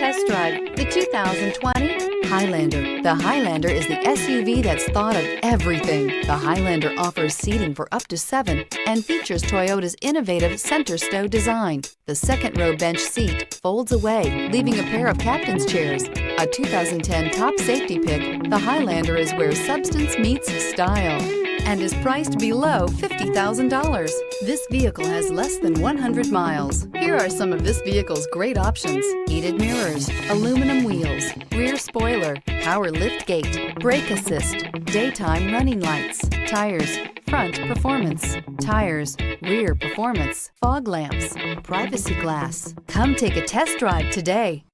test drive the 2020 Highlander. The Highlander is the SUV that's thought of everything. The Highlander offers seating for up to 7 and features Toyota's innovative center stow design. The second row bench seat folds away, leaving a pair of captain's chairs. A 2010 top safety pick, the Highlander is where substance meets style and is priced below $50,000. This vehicle has less than 100 miles. Here are some of this vehicle's great options: heated mirrors, aluminum wheels, rear spoiler, power lift gate, brake assist, daytime running lights, tires, front performance, tires, rear performance, fog lamps, privacy glass. Come take a test drive today.